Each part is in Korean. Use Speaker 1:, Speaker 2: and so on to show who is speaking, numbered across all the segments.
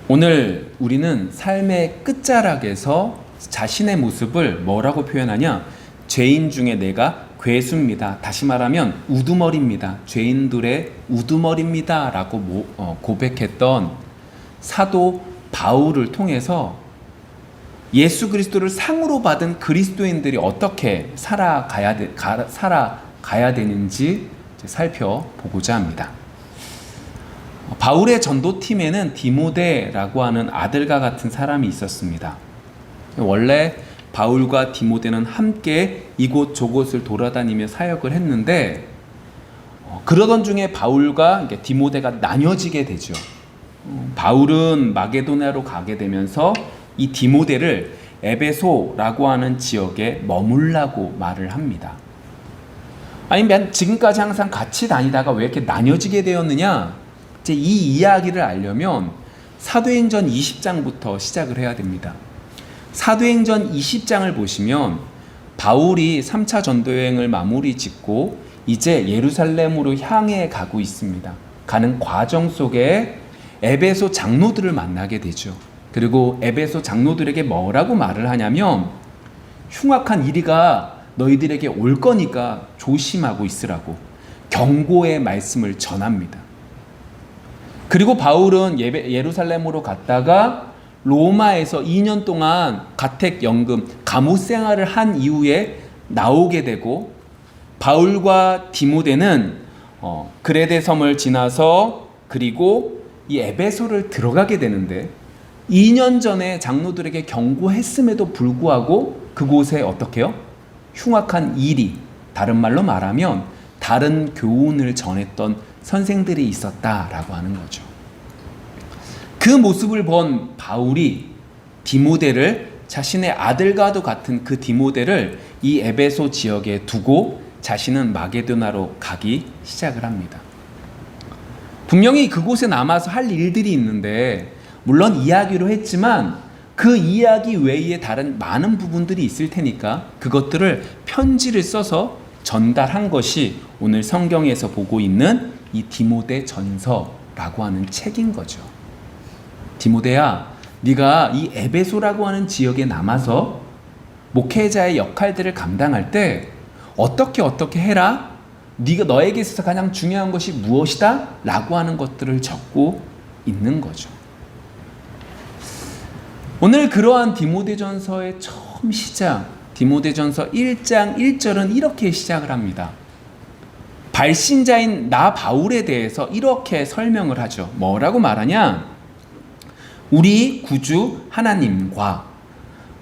Speaker 1: 오늘 우리는 삶의 끝자락에서 자신의 모습을 뭐라고 표현하냐? 죄인 중에 내가 괴수입니다. 다시 말하면 우두머리입니다. 죄인들의 우두머리입니다. 라고 고백했던 사도 바울을 통해서 예수 그리스도를 상으로 받은 그리스도인들이 어떻게 살아가야 되는지 살펴보고자 합니다. 바울의 전도팀에는 디모데라고 하는 아들과 같은 사람이 있었습니다. 원래 바울과 디모데는 함께 이곳저곳을 돌아다니며 사역을 했는데 그러던 중에 바울과 디모데가 나뉘어지게 되죠. 바울은 마게도냐로 가게 되면서 이 디모데를 에베소라고 하는 지역에 머물라고 말을 합니다. 아니면 지금까지 항상 같이 다니다가 왜 이렇게 나뉘어지게 되었느냐? 이제 이 이야기를 알려면 사도행전 20장부터 시작을 해야 됩니다. 사도행전 20장을 보시면 바울이 3차 전도여행을 마무리 짓고 이제 예루살렘으로 향해 가고 있습니다. 가는 과정 속에 에베소 장로들을 만나게 되죠. 그리고 에베소 장로들에게 뭐라고 말을 하냐면 흉악한 이리가 너희들에게 올 거니까 조심하고 있으라고 경고의 말씀을 전합니다. 그리고 바울은 예루살렘으로 갔다가 로마에서 2년 동안 가택연금, 감옥 생활을 한 이후에 나오게 되고 바울과 디모데는 그레데 섬을 지나서 그리고 이 에베소를 들어가게 되는데 2년 전에 장로들에게 경고했음에도 불구하고 그곳에 어떻게 해요? 흉악한 일이, 다른 말로 말하면 다른 교훈을 전했던 선생들이 있었다라고 하는 거죠. 그 모습을 본 바울이 디모데를 자신의 아들과도 같은 그 디모데를 이 에베소 지역에 두고 자신은 마게도나로 가기 시작을 합니다. 분명히 그곳에 남아서 할 일들이 있는데 물론 이야기로 했지만 그 이야기 외에 다른 많은 부분들이 있을 테니까 그것들을 편지를 써서 전달한 것이 오늘 성경에서 보고 있는 이 디모데 전서라고 하는 책인 거죠. 디모데야, 네가 이 에베소라고 하는 지역에 남아서 목회자의 역할들을 감당할 때 어떻게 해라? 네가 너에게 있어서 가장 중요한 것이 무엇이다? 라고 하는 것들을 적고 있는 거죠. 오늘 그러한 디모데전서의 처음 시작, 디모데전서 1장 1절은 이렇게 시작을 합니다. 발신자인 나 바울에 대해서 이렇게 설명을 하죠. 뭐라고 말하냐? 우리 구주 하나님과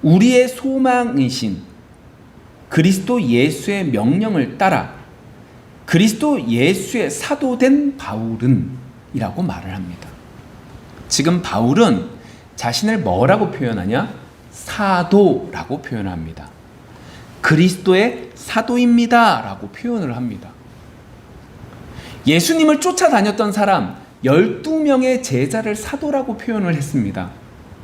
Speaker 1: 우리의 소망이신 그리스도 예수의 명령을 따라 그리스도 예수의 사도된 바울은 이라고 말을 합니다. 지금 바울은 자신을 뭐라고 표현하냐? 사도라고 표현합니다. 그리스도의 사도입니다 라고 표현을 합니다. 예수님을 쫓아다녔던 사람 12명의 제자를 사도라고 표현을 했습니다.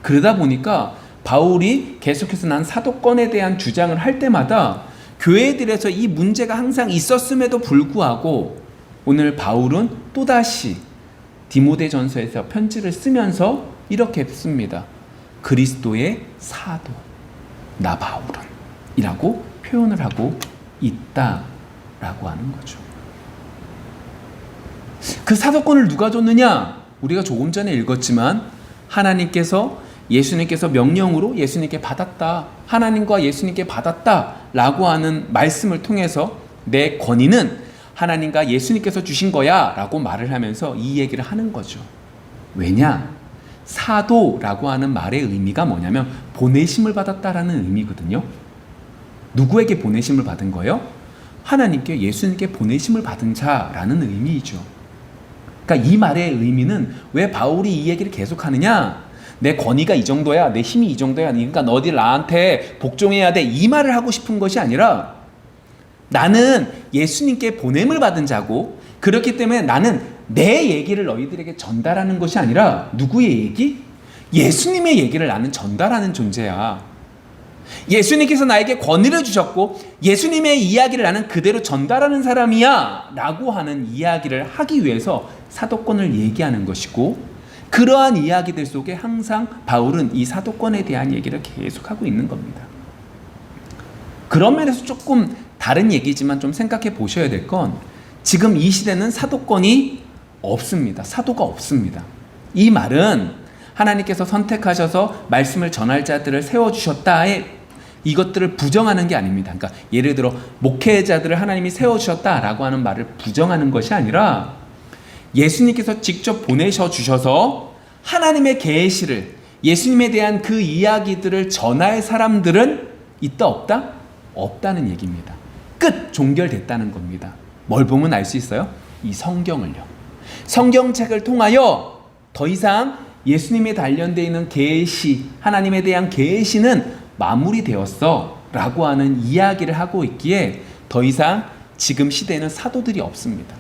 Speaker 1: 그러다 보니까 바울이 계속해서 난 사도권에 대한 주장을 할 때마다 교회들에서 이 문제가 항상 있었음에도 불구하고 오늘 바울은 또다시 디모데전서에서 편지를 쓰면서 이렇게 씁니다. 그리스도의 사도 나 바울은 이라고 표현을 하고 있다라고 하는 거죠. 그 사도권을 누가 줬느냐? 우리가 조금 전에 읽었지만 예수님께서 명령으로 예수님께 받았다. 하나님과 예수님께 받았다 라고 하는 말씀을 통해서 내 권위는 하나님과 예수님께서 주신 거야 라고 말을 하면서 이 얘기를 하는 거죠. 왜냐? 사도라고 하는 말의 의미가 뭐냐면 보내심을 받았다라는 의미거든요. 누구에게 보내심을 받은 거예요? 하나님께 예수님께 보내심을 받은 자라는 의미이죠. 그러니까 이 말의 의미는 왜 바울이 이 얘기를 계속하느냐? 내 권위가 이 정도야, 내 힘이 이 정도야, 그러니까 너희들 나한테 복종해야 돼, 이 말을 하고 싶은 것이 아니라 나는 예수님께 보냄을 받은 자고 그렇기 때문에 나는 내 얘기를 너희들에게 전달하는 것이 아니라 누구의 얘기? 예수님의 얘기를 나는 전달하는 존재야. 예수님께서 나에게 권위를 주셨고 예수님의 이야기를 나는 그대로 전달하는 사람이야 라고 하는 이야기를 하기 위해서 사도권을 얘기하는 것이고 그러한 이야기들 속에 항상 바울은 이 사도권에 대한 얘기를 계속하고 있는 겁니다. 그런 면에서 조금 다른 얘기지만 좀 생각해 보셔야 될 건 지금 이 시대는 사도권이 없습니다. 사도가 없습니다. 이 말은 하나님께서 선택하셔서 말씀을 전할 자들을 세워주셨다에 이것들을 부정하는 게 아닙니다. 그러니까 예를 들어 목회자들을 하나님이 세워주셨다라고 하는 말을 부정하는 것이 아니라 예수님께서 직접 보내셔 주셔서 하나님의 계시를 예수님에 대한 그 이야기들을 전할 사람들은 있다 없다? 없다는 얘기입니다. 끝! 종결됐다는 겁니다. 뭘 보면 알 수 있어요? 이 성경을요. 성경책을 통하여 더 이상 예수님에 관련되어 있는 계시, 하나님에 대한 계시는 마무리되었어 라고 하는 이야기를 하고 있기에 더 이상 지금 시대에는 사도들이 없습니다.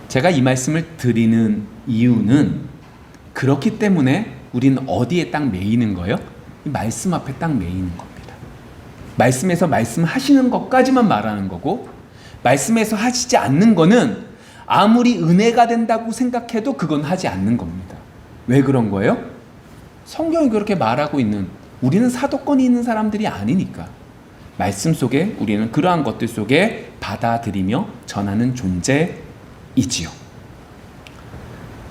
Speaker 1: 제가 이 말씀을 드리는 이유는 그렇기 때문에 우리는 어디에 딱 매이는 거예요? 이 말씀 앞에 딱 매이는 겁니다. 말씀에서 말씀하시는 것까지만 말하는 거고 말씀에서 하시지 않는 거는 아무리 은혜가 된다고 생각해도 그건 하지 않는 겁니다. 왜 그런 거예요? 성경이 그렇게 말하고 있는 우리는 사도권이 있는 사람들이 아니니까 말씀 속에 우리는 그러한 것들 속에 받아들이며 전하는 존재이지요.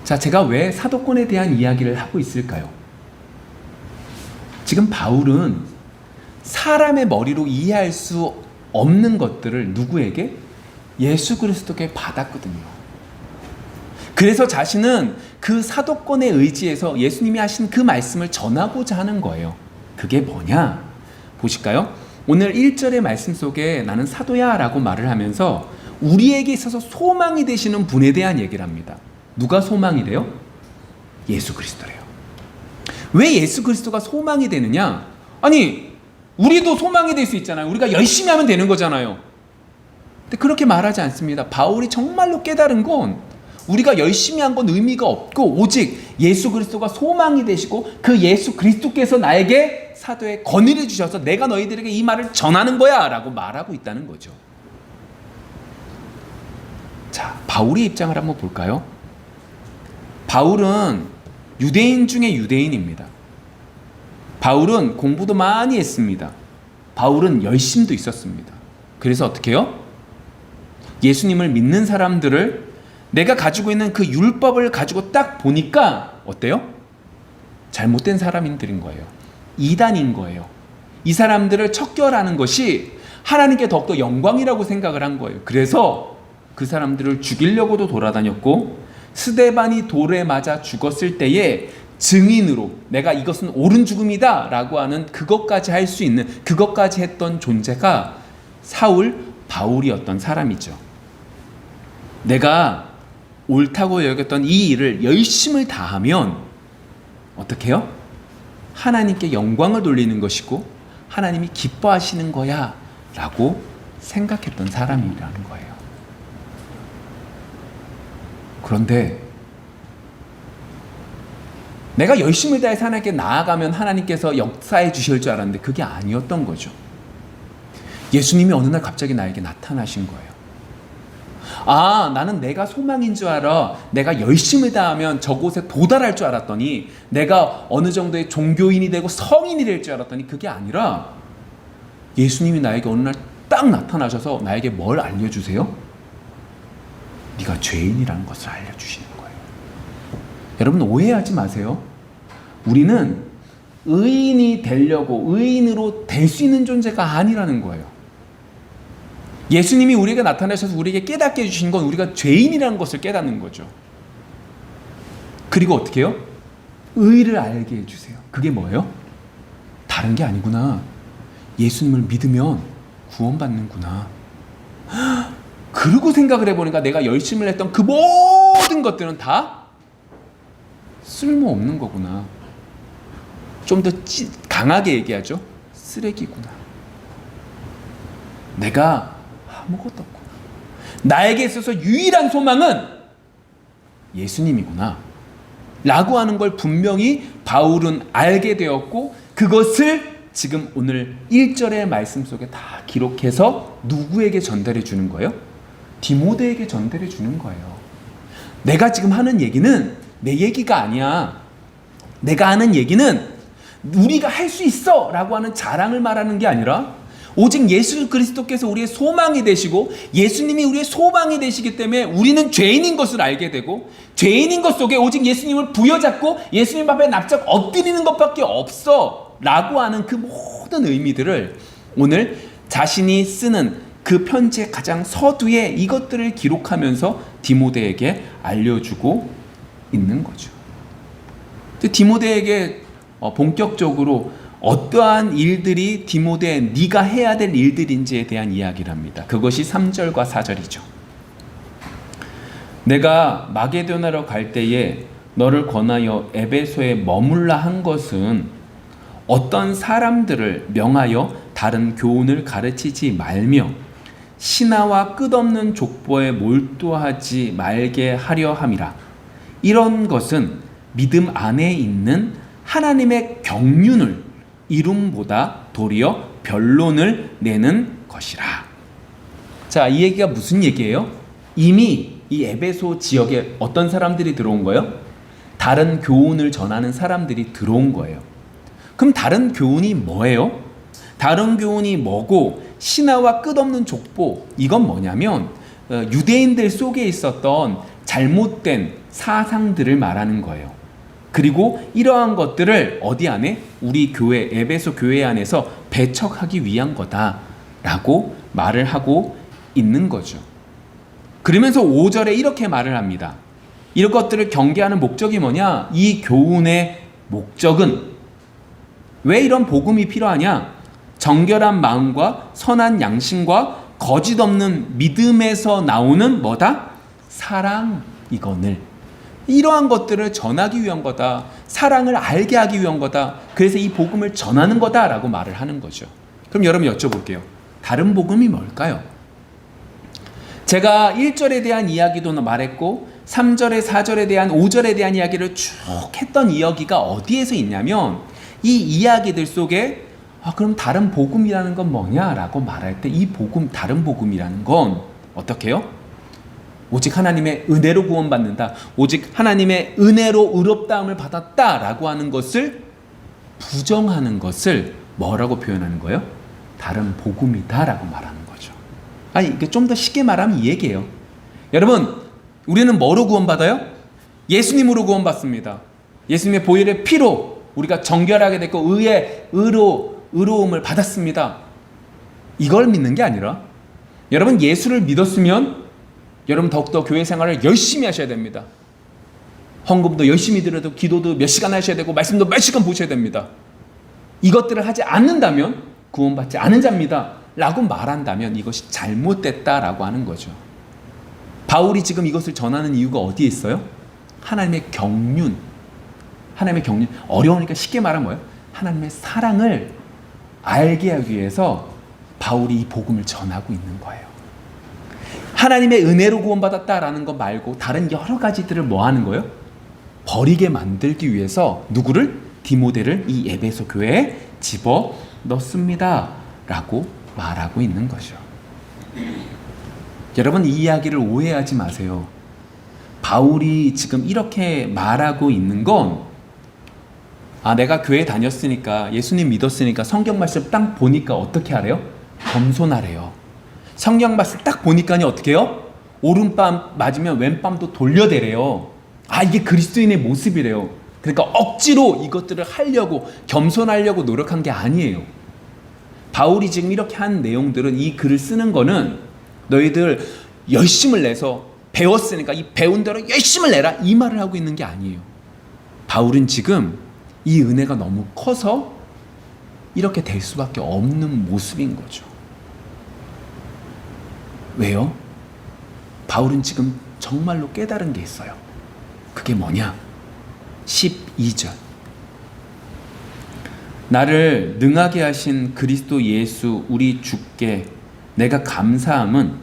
Speaker 1: 자, 제가 왜 사도권에 대한 이야기를 하고 있을까요? 지금 바울은 사람의 머리로 이해할 수 없는 것들을 누구에게? 예수 그리스도께 받았거든요. 그래서 자신은 그 사도권에 의지해서 예수님이 하신 그 말씀을 전하고자 하는 거예요. 그게 뭐냐? 보실까요? 오늘 1절의 말씀 속에 나는 사도야 라고 말을 하면서 우리에게 있어서 소망이 되시는 분에 대한 얘기를 합니다. 누가 소망이 돼요? 예수 그리스도래요. 왜 예수 그리스도가 소망이 되느냐? 아니, 우리도 소망이 될 수 있잖아요. 우리가 열심히 하면 되는 거잖아요. 근데 그렇게 말하지 않습니다. 바울이 정말로 깨달은 건 우리가 열심히 한 건 의미가 없고 오직 예수 그리스도가 소망이 되시고 그 예수 그리스도께서 나에게 사도의 권위를 주셔서 내가 너희들에게 이 말을 전하는 거야 라고 말하고 있다는 거죠. 자, 바울의 입장을 한번 볼까요? 바울은 유대인 중에 유대인입니다. 바울은 공부도 많이 했습니다. 바울은 열심도 있었습니다. 그래서 어떻게 해요? 예수님을 믿는 사람들을 내가 가지고 있는 그 율법을 가지고 딱 보니까 어때요? 잘못된 사람들인 거예요. 이단인 거예요. 이 사람들을 척결하는 것이 하나님께 더욱더 영광이라고 생각을 한 거예요. 그래서 그 사람들을 죽이려고도 돌아다녔고 스데반이 돌에 맞아 죽었을 때에 증인으로 내가 이것은 옳은 죽음이다 라고 하는 그것까지 할 수 있는 그것까지 했던 존재가 사울 바울이었던 사람이죠. 내가 옳다고 여겼던 이 일을 열심을 다하면 어떻게 해요? 하나님께 영광을 돌리는 것이고 하나님이 기뻐하시는 거야 라고 생각했던 사람이라는 거예요. 그런데 내가 열심을 다해서 하나님께 나아가면 하나님께서 역사해 주실 줄 알았는데 그게 아니었던 거죠. 예수님이 어느 날 갑자기 나에게 나타나신 거예요. 아, 나는 내가 소망인 줄 알아. 내가 열심을 다하면 저곳에 도달할 줄 알았더니 내가 어느 정도의 종교인이 되고 성인이 될 줄 알았더니 그게 아니라 예수님이 나에게 어느 날 딱 나타나셔서 나에게 뭘 알려주세요? 네가 죄인이라는 것을 알려주시는 거예요. 여러분 오해하지 마세요. 우리는 의인이 되려고 의인으로 될 수 있는 존재가 아니라는 거예요. 예수님이 우리에게 나타나셔서 우리에게 깨닫게 해주신 건 우리가 죄인이라는 것을 깨닫는 거죠. 그리고 어떻게 해요? 의를 알게 해주세요. 그게 뭐예요? 다른 게 아니구나. 예수님을 믿으면 구원받는구나. 그러고 생각을 해보니까 내가 열심을 했던 그 모든 것들은 다 쓸모없는 거구나. 좀 더 강하게 얘기하죠. 쓰레기구나. 내가 아무것도 없구나. 나에게 있어서 유일한 소망은 예수님이구나 라고 하는 걸 분명히 바울은 알게 되었고 그것을 지금 오늘 1절의 말씀 속에 다 기록해서 누구에게 전달해 주는 거예요? 디모데에게 전달해 주는 거예요. 내가 지금 하는 얘기는 내 얘기가 아니야. 내가 하는 얘기는 우리가 할 수 있어 라고 하는 자랑을 말하는 게 아니라 오직 예수 그리스도께서 우리의 소망이 되시고 예수님이 우리의 소망이 되시기 때문에 우리는 죄인인 것을 알게 되고 죄인인 것 속에 오직 예수님을 부여잡고 예수님 앞에 납작 엎드리는 것밖에 없어 라고 하는 그 모든 의미들을 오늘 자신이 쓰는 그 편지의 가장 서두에 이것들을 기록하면서 디모데에게 알려주고 있는 거죠. 디모데에게 본격적으로 어떠한 일들이 디모데 네가 해야 될 일들인지에 대한 이야기를 합니다. 그것이 3절과 4절이죠. 내가 마게도나로 갈 때에 너를 권하여 에베소에 머물라 한 것은 어떤 사람들을 명하여 다른 교훈을 가르치지 말며 신하와 끝없는 족보에 몰두하지 말게 하려 함이라. 이런 것은 믿음 안에 있는 하나님의 경륜을 이름보다 도리어 변론을 내는 것이라. 자, 이 얘기가 무슨 얘기예요? 이미 이 에베소 지역에 어떤 사람들이 들어온 거예요? 다른 교훈을 전하는 사람들이 들어온 거예요. 그럼 다른 교훈이 뭐예요? 다른 교훈이 뭐고 신하와 끝없는 족보, 이건 뭐냐면 유대인들 속에 있었던 잘못된 사상들을 말하는 거예요. 그리고 이러한 것들을 어디 안에? 우리 교회, 에베소 교회 안에서 배척하기 위한 거다라고 말을 하고 있는 거죠. 그러면서 5절에 이렇게 말을 합니다. 이런 것들을 경계하는 목적이 뭐냐? 이 교훈의 목적은 왜 이런 복음이 필요하냐? 정결한 마음과 선한 양심과 거짓 없는 믿음에서 나오는 뭐다? 사랑이거늘. 이러한 것들을 전하기 위한 거다. 사랑을 알게 하기 위한 거다. 그래서 이 복음을 전하는 거다라고 말을 하는 거죠. 그럼 여러분 여쭤볼게요. 다른 복음이 뭘까요? 제가 1절에 대한 이야기도 말했고 3절에 4절에 대한 5절에 대한 이야기를 쭉 했던 이야기가 어디에서 있냐면 이 이야기들 속에 그럼 다른 복음이라는 건 뭐냐라고 말할 때 이 복음, 다른 복음이라는 건 어떻게 해요? 오직 하나님의 은혜로 구원받는다. 오직 하나님의 은혜로 의롭다함을 받았다라고 하는 것을 부정하는 것을 뭐라고 표현하는 거예요? 다른 복음이다라고 말하는 거죠. 아니, 이게 좀 더 쉽게 말하면 이 얘기예요. 여러분, 우리는 뭐로 구원받아요? 예수님으로 구원받습니다. 예수님의 보혈의 피로 우리가 정결하게 됐고 의로움을 받았습니다. 이걸 믿는 게 아니라 여러분 예수를 믿었으면 여러분 더욱더 교회 생활을 열심히 하셔야 됩니다. 헌금도 열심히 드려도 기도도 몇 시간 하셔야 되고 말씀도 몇 시간 보셔야 됩니다. 이것들을 하지 않는다면 구원받지 않은 자입니다 라고 말한다면 이것이 잘못됐다라고 하는 거죠. 바울이 지금 이것을 전하는 이유가 어디에 있어요? 하나님의 경륜. 하나님의 경륜. 어려우니까 쉽게 말하면 뭐예요? 하나님의 사랑을 알게 하기 위해서 바울이 이 복음을 전하고 있는 거예요. 하나님의 은혜로 구원받았다라는 거 말고 다른 여러 가지들을 뭐 하는 거예요? 버리게 만들기 위해서 누구를? 디모데를 이 에베소 교회에 집어 넣습니다 라고 말하고 있는 거죠. 여러분 이 이야기를 오해하지 마세요. 바울이 지금 이렇게 말하고 있는 건 내가 교회 다녔으니까 예수님 믿었으니까 성경 말씀 딱 보니까 어떻게 하래요? 겸손하래요. 성경 말씀 딱 보니까니 어떻게 해요? 오른밤 맞으면 왼밤도 돌려대래요. 이게 그리스도인의 모습이래요. 그러니까 억지로 이것들을 하려고 겸손하려고 노력한 게 아니에요. 바울이 지금 이렇게 한 내용들은 이 글을 쓰는 거는 너희들 열심을 내서 배웠으니까 이 배운 대로 열심을 내라 이 말을 하고 있는 게 아니에요. 바울은 지금 이 은혜가 너무 커서 이렇게 될 수밖에 없는 모습인 거죠. 왜요? 바울은 지금 정말로 깨달은 게 있어요. 그게 뭐냐? 12절. 나를 능하게 하신 그리스도 예수 우리 주께 내가 감사함은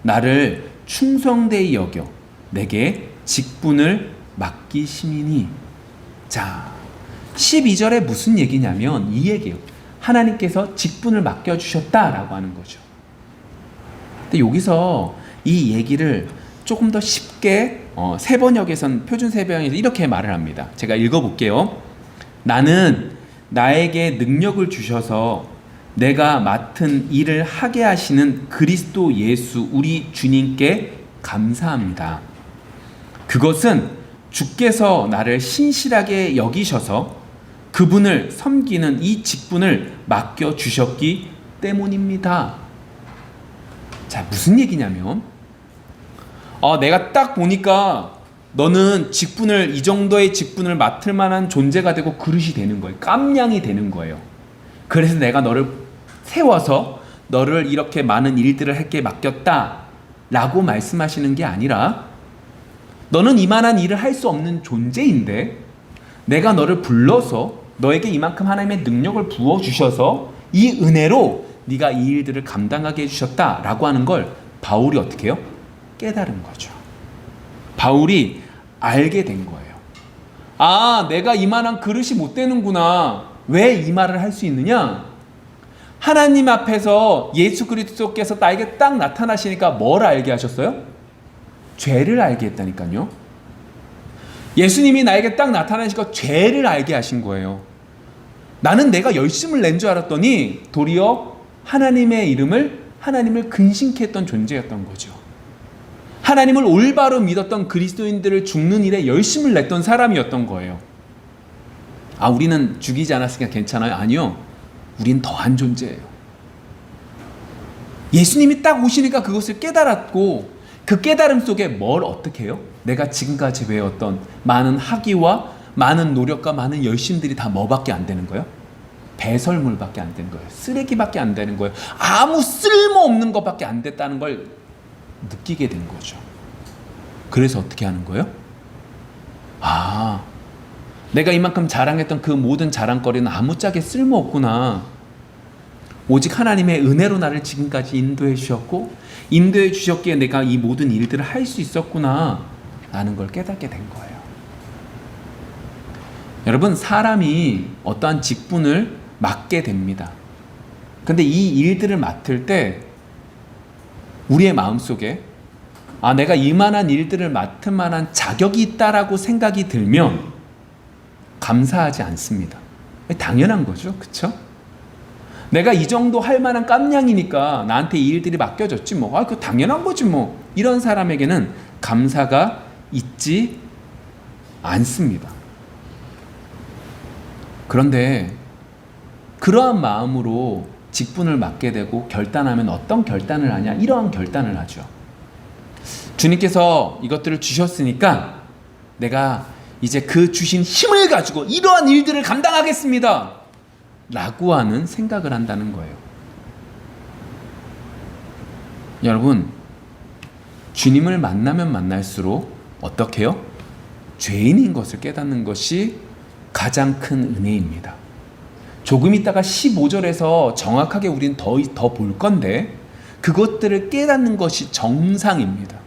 Speaker 1: 나를 충성되이 여겨 내게 직분을 맡기심이니. 자, 12절에 무슨 얘기냐면 이 얘기예요. 하나님께서 직분을 맡겨주셨다라고 하는 거죠. 근데 여기서 이 얘기를 조금 더 쉽게 세번역에선 표준 세번역에서 이렇게 말을 합니다. 제가 읽어볼게요. 나는 나에게 능력을 주셔서 내가 맡은 일을 하게 하시는 그리스도 예수 우리 주님께 감사합니다. 그것은 주께서 나를 신실하게 여기셔서 그분을 섬기는 이 직분을 맡겨주셨기 때문입니다. 자, 무슨 얘기냐면 내가 딱 보니까 너는 이 정도의 직분을 맡을 만한 존재가 되고 그릇이 되는 거예요. 깜냥이 되는 거예요. 그래서 내가 너를 세워서 너를 이렇게 많은 일들을 할게 맡겼다 라고 말씀하시는 게 아니라 너는 이만한 일을 할 수 없는 존재인데 내가 너를 불러서 너에게 이만큼 하나님의 능력을 부어주셔서 이 은혜로 네가 이 일들을 감당하게 해주셨다라고 하는 걸 바울이 어떻게 해요? 깨달은 거죠. 바울이 알게 된 거예요. 아, 내가 이만한 그릇이 못 되는구나. 왜 이 말을 할 수 있느냐? 하나님 앞에서 예수 그리스도께서 나에게 딱 나타나시니까 뭘 알게 하셨어요? 죄를 알게 했다니까요. 예수님이 나에게 딱 나타나시니까 죄를 알게 하신 거예요. 나는 내가 열심을 낸 줄 알았더니 도리어 하나님을 근심케 했던 존재였던 거죠. 하나님을 올바로 믿었던 그리스도인들을 죽는 일에 열심을 냈던 사람이었던 거예요. 아, 우리는 죽이지 않았으니까 괜찮아요? 아니요. 우린 더한 존재예요. 예수님이 딱 오시니까 그것을 깨달았고 그 깨달음 속에 뭘 어떻게 해요? 내가 지금까지 배웠던 많은 학위와 많은 노력과 많은 열심들이 다 뭐밖에 안 되는 거예요? 배설물밖에 안 되는 거예요. 쓰레기밖에 안 되는 거예요. 아무 쓸모없는 것밖에 안 됐다는 걸 느끼게 된 거죠. 그래서 어떻게 하는 거예요? 아, 내가 이만큼 자랑했던 그 모든 자랑거리는 아무짝에 쓸모없구나. 오직 하나님의 은혜로 나를 지금까지 인도해 주셨고 인도해 주셨기에 내가 이 모든 일들을 할 수 있었구나 라는 걸 깨닫게 된 거예요. 여러분, 사람이 어떠한 직분을 맡게 됩니다. 근데 이 일들을 맡을 때 우리의 마음속에 내가 이만한 일들을 맡을 만한 자격이 있다라고 생각이 들면 감사하지 않습니다. 당연한 거죠. 그렇죠? 내가 이 정도 할 만한 깜냥이니까 나한테 이 일들이 맡겨졌지 뭐. 그거 당연한 거지 뭐. 이런 사람에게는 감사가 있지 않습니다. 그런데 그러한 마음으로 직분을 맡게 되고 결단하면 어떤 결단을 하냐? 이러한 결단을 하죠. 주님께서 이것들을 주셨으니까 내가 이제 그 주신 힘을 가지고 이러한 일들을 감당하겠습니다 라고 하는 생각을 한다는 거예요. 여러분, 주님을 만나면 만날수록 어떻게 해요? 죄인인 것을 깨닫는 것이 가장 큰 은혜입니다. 조금 있다가 15절에서 정확하게 우린 더 볼 건데 그것들을 깨닫는 것이 정상입니다.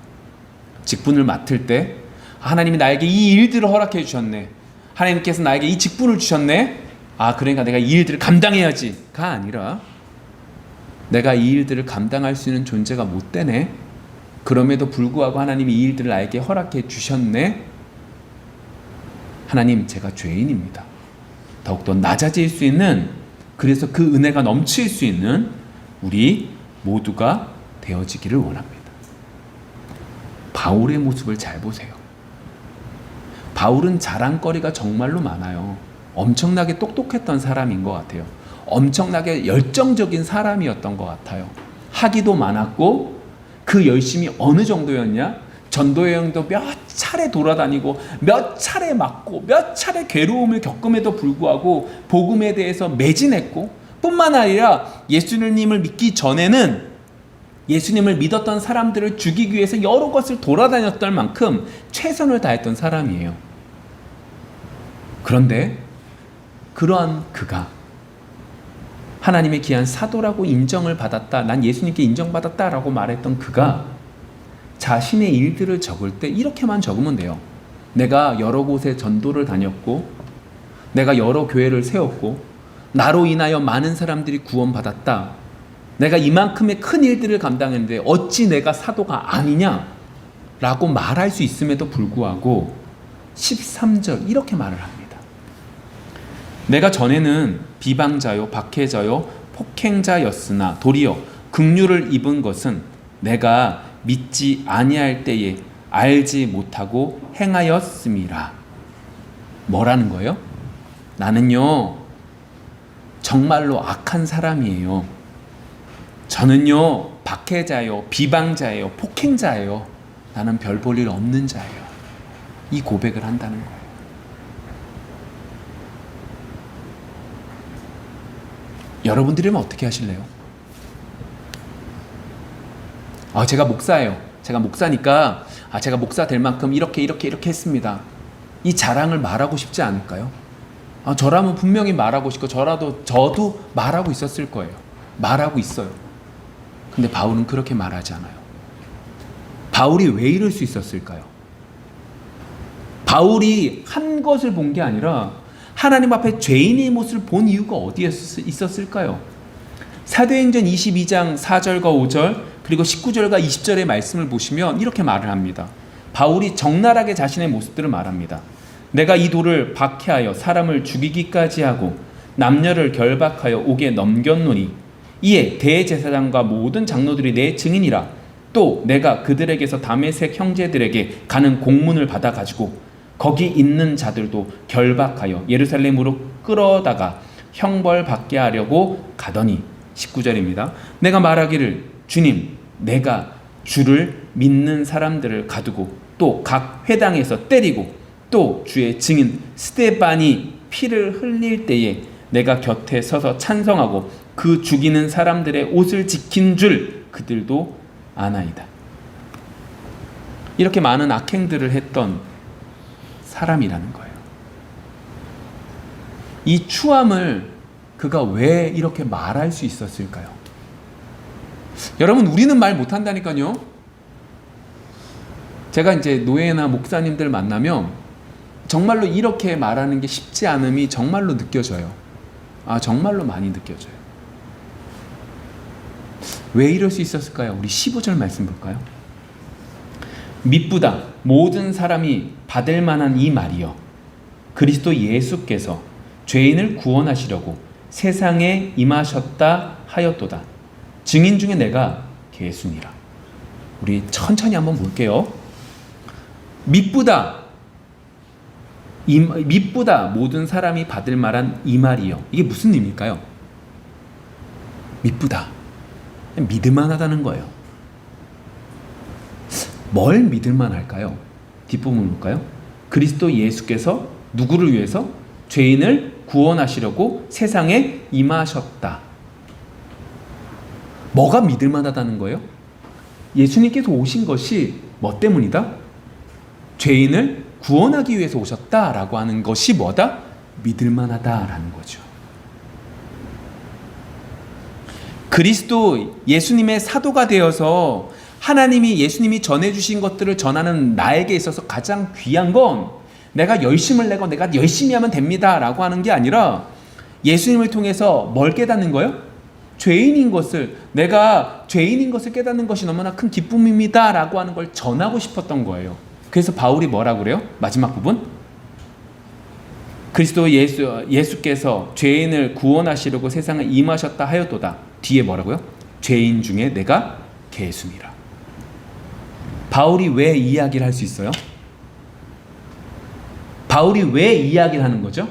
Speaker 1: 직분을 맡을 때 하나님이 나에게 이 일들을 허락해 주셨네. 하나님께서 나에게 이 직분을 주셨네. 그러니까 내가 이 일들을 감당해야지가 아니라 내가 이 일들을 감당할 수 있는 존재가 못 되네. 그럼에도 불구하고 하나님이 이 일들을 나에게 허락해 주셨네. 하나님, 제가 죄인입니다. 더욱더 낮아질 수 있는, 그래서 그 은혜가 넘칠 수 있는 우리 모두가 되어지기를 원합니다. 바울의 모습을 잘 보세요. 바울은 자랑거리가 정말로 많아요. 엄청나게 똑똑했던 사람인 것 같아요. 엄청나게 열정적인 사람이었던 것 같아요. 학위도 많았고 그 열심이 어느 정도였냐? 전도 여행도 몇 차례 돌아다니고 몇 차례 맞고 몇 차례 괴로움을 겪음에도 불구하고 복음에 대해서 매진했고 뿐만 아니라 예수님을 믿기 전에는 예수님을 믿었던 사람들을 죽이기 위해서 여러 곳을 돌아다녔던 만큼 최선을 다했던 사람이에요. 그런데 그러한 그가 하나님의 귀한 사도라고 인정을 받았다, 난 예수님께 인정받았다라고 말했던 그가 자신의 일들을 적을 때 이렇게만 적으면 돼요. 내가 여러 곳에 전도를 다녔고 내가 여러 교회를 세웠고 나로 인하여 많은 사람들이 구원받았다. 내가 이만큼의 큰 일들을 감당했는데 어찌 내가 사도가 아니냐? 라고 말할 수 있음에도 불구하고 13절 이렇게 말을 합니다. 내가 전에는 비방자요 박해자요 폭행자였으나 도리어 긍휼을 입은 것은 내가 믿지 아니할 때에 알지 못하고 행하였음이라. 뭐라는 거예요? 나는요 정말로 악한 사람이에요. 저는요 박해자예요, 비방자예요, 폭행자예요. 나는 별 볼 일 없는 자예요. 이 고백을 한다는 거예요. 여러분들이면 어떻게 하실래요? 제가 목사예요. 제가 목사니까 제가 목사 될 만큼 이렇게 했습니다. 이 자랑을 말하고 싶지 않을까요? 저라면 분명히 말하고 싶고 저도 말하고 있었을 거예요. 말하고 있어요. 근데 바울은 그렇게 말하지 않아요. 바울이 왜 이럴 수 있었을까요? 바울이 한 것을 본 게 아니라 하나님 앞에 죄인의 모습을 본 이유가 어디에 있었을까요? 사도행전 22장 4절과 5절 그리고 19절과 20절의 말씀을 보시면 이렇게 말을 합니다. 바울이 적나라하게 자신의 모습들을 말합니다. 내가 이 돌을 박해하여 사람을 죽이기까지 하고 남녀를 결박하여 옥에 넘겼노니 이에 대제사장과 모든 장로들이 내 증인이라. 또 내가 그들에게서 다메섹 형제들에게 가는 공문을 받아가지고 거기 있는 자들도 결박하여 예루살렘으로 끌어다가 형벌받게 하려고 가더니 19절입니다. 내가 말하기를 주님 내가 주를 믿는 사람들을 가두고 또 각 회당에서 때리고 또 주의 증인 스데반이 피를 흘릴 때에 내가 곁에 서서 찬성하고 그 죽이는 사람들의 옷을 지킨 줄 그들도 아나이다. 이렇게 많은 악행들을 했던 사람이라는 거예요. 이 추함을 그가 왜 이렇게 말할 수 있었을까요? 여러분, 우리는 말 못한다니까요. 제가 이제 노예나 목사님들 만나면 정말로 이렇게 말하는 게 쉽지 않음이 정말로 느껴져요. 정말로 많이 느껴져요. 왜 이럴 수 있었을까요? 우리 15절 말씀 볼까요? 미쁘다 모든 사람이 받을 만한 이 말이여 그리스도 예수께서 죄인을 구원하시려고 세상에 임하셨다 하였도다. 증인 중에 내가 계수니라. 우리 천천히 한번 볼게요. 미쁘다 모든 사람이 받을 만한 이 말이여. 이게 무슨 의미일까요? 미쁘다 믿을만하다는 거예요. 뭘 믿을만할까요? 뒷부분 볼까요? 그리스도 예수께서 누구를 위해서? 죄인을 구원하시려고 세상에 임하셨다. 뭐가 믿을만하다는 거예요? 예수님께서 오신 것이 뭐 때문이다? 죄인을 구원하기 위해서 오셨다라고 하는 것이 뭐다? 믿을만하다라는 거죠. 그리스도 예수님의 사도가 되어서 하나님이 예수님이 전해주신 것들을 전하는 나에게 있어서 가장 귀한 건 내가 열심을 내고 내가 열심히 하면 됩니다 라고 하는 게 아니라 예수님을 통해서 뭘 깨닫는 거예요? 내가 죄인인 것을 깨닫는 것이 너무나 큰 기쁨입니다 라고 하는 걸 전하고 싶었던 거예요. 그래서 바울이 뭐라고 그래요? 마지막 부분 그리스도 예수께서 죄인을 구원하시려고 세상에 임하셨다 하였도다. 뒤에 뭐라고요? 죄인 중에 내가 계수니라. 바울이 왜 이 이야기를 할 수 있어요? 바울이 왜 이야기를 하는 거죠?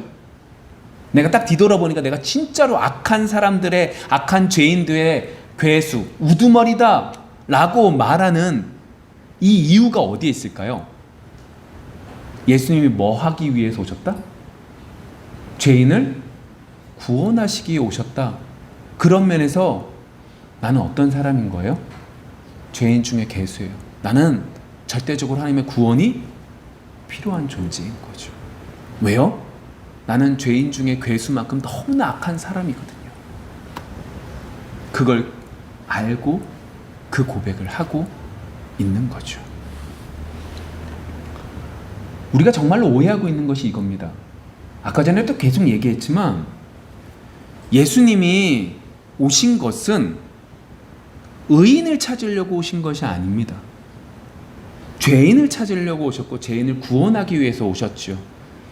Speaker 1: 내가 딱 뒤돌아보니까 내가 진짜로 악한 사람들의 악한 죄인들의 괴수 우두머리다 라고 말하는 이 이유가 어디에 있을까요? 예수님이 뭐 하기 위해서 오셨다? 죄인을 구원하시기 위해 오셨다. 그런 면에서 나는 어떤 사람인 거예요? 죄인 중에 괴수예요. 나는 절대적으로 하나님의 구원이 필요한 존재인 거죠. 왜요? 나는 죄인 중에 괴수만큼 너무나 악한 사람이거든요. 그걸 알고 그 고백을 하고 있는 거죠. 우리가 정말로 오해하고 있는 것이 이겁니다. 아까 전에 또 계속 얘기했지만 예수님이 오신 것은 의인을 찾으려고 오신 것이 아닙니다. 죄인을 찾으려고 오셨고 죄인을 구원하기 위해서 오셨죠.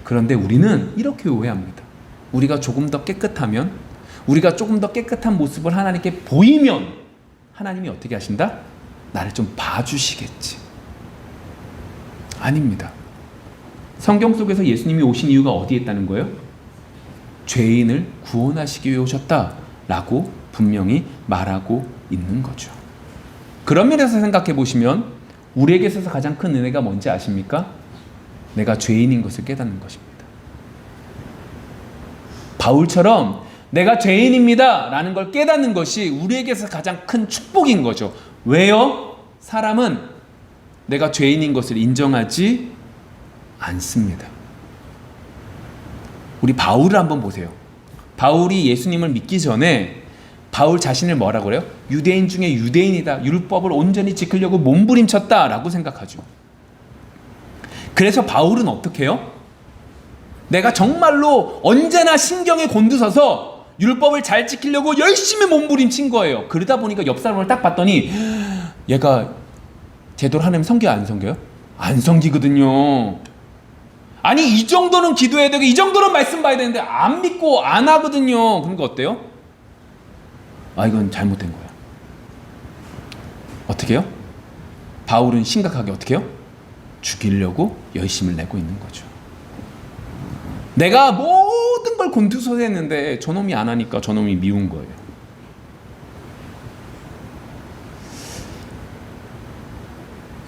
Speaker 1: 그런데 우리는 이렇게 오해합니다. 우리가 조금 더 깨끗하면, 우리가 조금 더 깨끗한 모습을 하나님께 보이면 하나님이 어떻게 하신다? 나를 좀 봐주시겠지. 아닙니다. 성경 속에서 예수님이 오신 이유가 어디에 있다는 거예요? 죄인을 구원하시기 위해 오셨다라고 분명히 말하고 있는 거죠. 그런 면에서 생각해 보시면 우리에게 있어서 가장 큰 은혜가 뭔지 아십니까? 내가 죄인인 것을 깨닫는 것입니다. 바울처럼 내가 죄인입니다 라는 걸 깨닫는 것이 우리에게서 가장 큰 축복인 거죠. 왜요? 사람은 내가 죄인인 것을 인정하지 않습니다. 우리 바울을 한번 보세요. 바울이 예수님을 믿기 전에 바울 자신을 뭐라고 그래요? 유대인 중에 유대인이다. 율법을 온전히 지키려고 몸부림쳤다 라고 생각하죠. 그래서 바울은 어떻게 해요? 내가 정말로 언제나 신경에 곤두서서 율법을 잘 지키려고 열심히 몸부림친 거예요. 그러다 보니까 옆 사람을 딱 봤더니 얘가 제대로 하나님 섬겨요, 안 섬겨요? 안 섬기거든요. 아니 이 정도는 기도해야 되고 이 정도는 말씀 봐야 되는데 안 믿고 안 하거든요. 그러니까 어때요? 아, 이건 잘못된 거야. 어떻게 해요? 바울은 심각하게 어떻게 해요? 죽이려고 열심을 내고 있는 거죠. 내가 모든 걸 곤두서서 했는데 저놈이 안 하니까 저놈이 미운 거예요.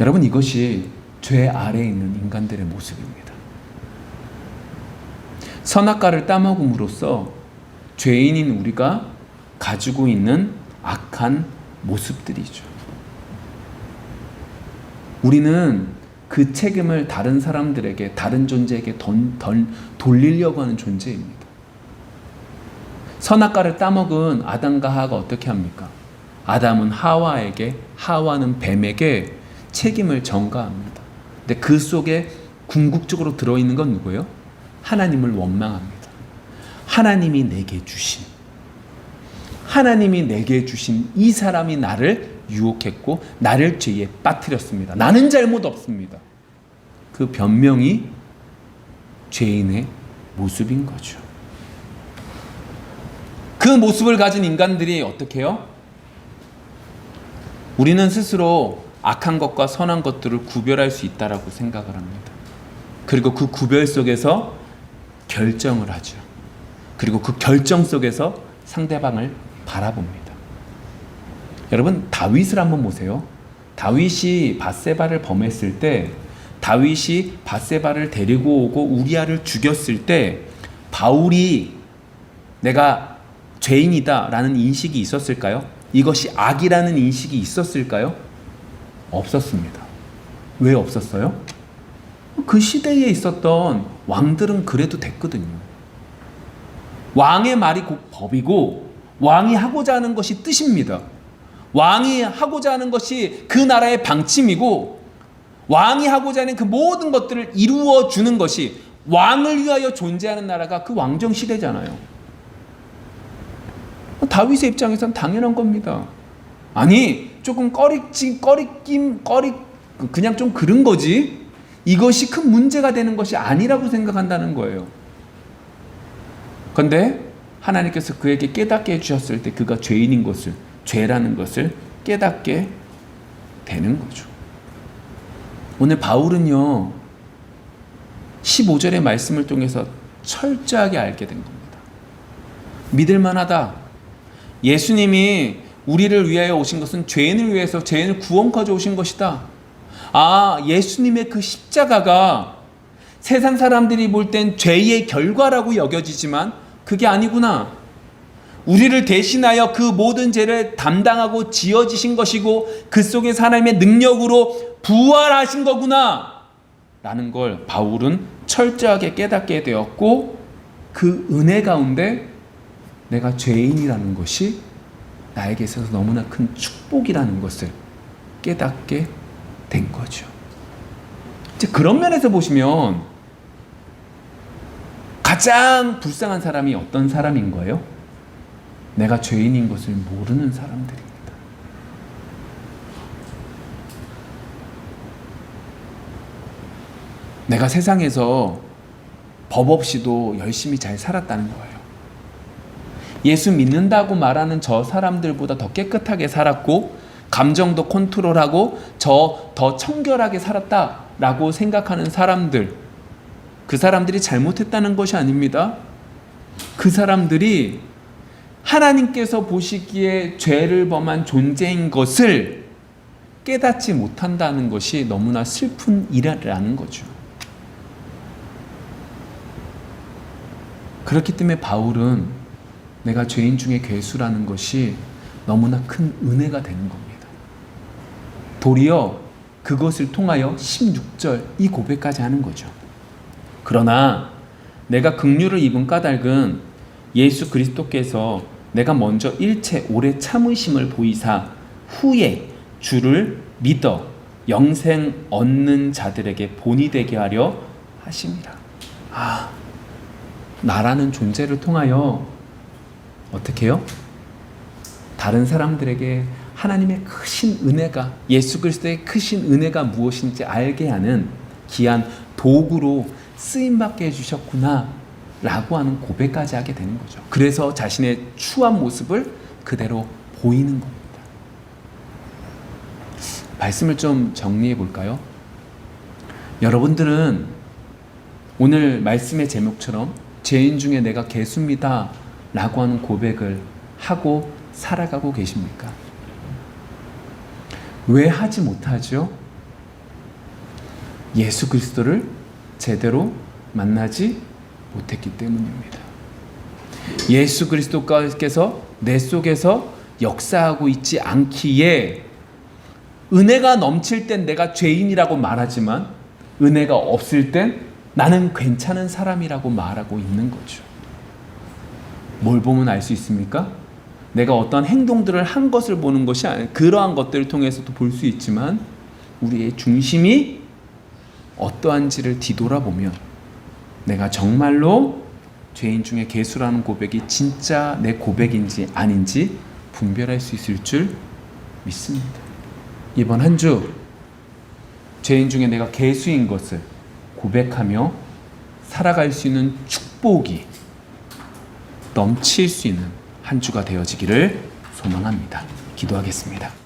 Speaker 1: 여러분, 이것이 죄 아래에 있는 인간들의 모습입니다. 선악과를 따먹음으로써 죄인인 우리가 가지고 있는 악한 모습들이죠. 우리는 그 책임을 다른 사람들에게, 다른 존재에게 돌리려고 하는 존재입니다. 선악과를 따먹은 아담과 하와가 어떻게 합니까? 아담은 하와에게, 하와는 뱀에게 책임을 전가합니다. 근데 그 속에 궁극적으로 들어있는 건 누구예요? 하나님을 원망합니다. 하나님이 내게 주신 이 사람이 나를 유혹했고 나를 죄에 빠뜨렸습니다. 나는 잘못 없습니다. 그 변명이 죄인의 모습인 거죠. 그 모습을 가진 인간들이 어떻게 해요? 우리는 스스로 악한 것과 선한 것들을 구별할 수 있다라고 생각을 합니다. 그리고 그 구별 속에서 결정을 하죠. 그리고 그 결정 속에서 상대방을 바라봅니다. 여러분, 다윗을 한번 보세요. 다윗이 밧세바를 범했을 때, 다윗이 밧세바를 데리고 오고 우리아를 죽였을 때 바울이 내가 죄인이다 라는 인식이 있었을까요? 이것이 악이라는 인식이 있었을까요? 없었습니다. 왜 없었어요? 그 시대에 있었던 왕들은 그래도 됐거든요. 왕의 말이 곧 법이고 왕이 하고자 하는 것이 뜻입니다. 왕이 하고자 하는 것이 그 나라의 방침이고 왕이 하고자 하는 그 모든 것들을 이루어주는 것이 왕을 위하여 존재하는 나라가 그 왕정 시대잖아요. 다윗의 입장에서는 당연한 겁니다. 아니 조금 그냥 좀 그런 거지 이것이 큰 문제가 되는 것이 아니라고 생각한다는 거예요. 그런데 하나님께서 그에게 깨닫게 해주셨을 때 그가 죄인인 것을, 죄라는 것을 깨닫게 되는 거죠. 오늘 바울은요 15절의 말씀을 통해서 철저하게 알게 된 겁니다. 믿을 만하다. 예수님이 우리를 위하여 오신 것은 죄인을 위해서 죄인을 구원까지 오신 것이다. 아, 예수님의 그 십자가가 세상 사람들이 볼 땐 죄의 결과라고 여겨지지만 그게 아니구나. 우리를 대신하여 그 모든 죄를 담당하고 지어지신 것이고 그 속에서 하나님의 능력으로 부활하신 거구나 라는 걸 바울은 철저하게 깨닫게 되었고 그 은혜 가운데 내가 죄인이라는 것이 나에게 있어서 너무나 큰 축복이라는 것을 깨닫게 된 거죠. 이제 그런 면에서 보시면 가장 불쌍한 사람이 어떤 사람인 거예요? 내가 죄인인 것을 모르는 사람들입니다. 내가 세상에서 법 없이도 열심히 잘 살았다는 거예요. 예수 믿는다고 말하는 저 사람들보다 더 깨끗하게 살았고 감정도 컨트롤하고 저 더 청결하게 살았다라고 생각하는 사람들, 그 사람들이 잘못했다는 것이 아닙니다. 그 사람들이 하나님께서 보시기에 죄를 범한 존재인 것을 깨닫지 못한다는 것이 너무나 슬픈 일이라는 거죠. 그렇기 때문에 바울은 내가 죄인 중에 괴수라는 것이 너무나 큰 은혜가 되는 겁니다. 도리어 그것을 통하여 16절 이 고백까지 하는 거죠. 그러나 내가 긍휼을 입은 까닭은 예수 그리스도께서 내가 먼저 일체 오래 참으심을 보이사 후에 주를 믿어 영생 얻는 자들에게 본이 되게 하려 하심이라. 나라는 존재를 통하여 어떻게 해요? 다른 사람들에게 하나님의 크신 은혜가, 예수 그리스도의 크신 은혜가 무엇인지 알게 하는 귀한 도구로 쓰임받게 해주셨구나 라고 하는 고백까지 하게 되는 거죠. 그래서 자신의 추한 모습을 그대로 보이는 겁니다. 말씀을 좀 정리해 볼까요? 여러분들은 오늘 말씀의 제목처럼 죄인 중에 내가 괴수입니다 라고 하는 고백을 하고 살아가고 계십니까? 왜 하지 못하죠? 예수 그리스도를 제대로 만나지 못했기 때문입니다. 예수 그리스도께서 내 속에서 역사하고 있지 않기에 은혜가 넘칠 땐 내가 죄인이라고 말하지만 은혜가 없을 땐 나는 괜찮은 사람이라고 말하고 있는 거죠. 뭘 보면 알 수 있습니까? 내가 어떤 행동들을 한 것을 보는 것이 아니라 그러한 것들을 통해서도 볼 수 있지만 우리의 중심이 어떠한지를 뒤돌아보면 내가 정말로 죄인 중에 괴수라는 고백이 진짜 내 고백인지 아닌지 분별할 수 있을 줄 믿습니다. 이번 한 주 죄인 중에 내가 괴수인 것을 고백하며 살아갈 수 있는 축복이 넘칠 수 있는 한 주가 되어지기를 소망합니다. 기도하겠습니다.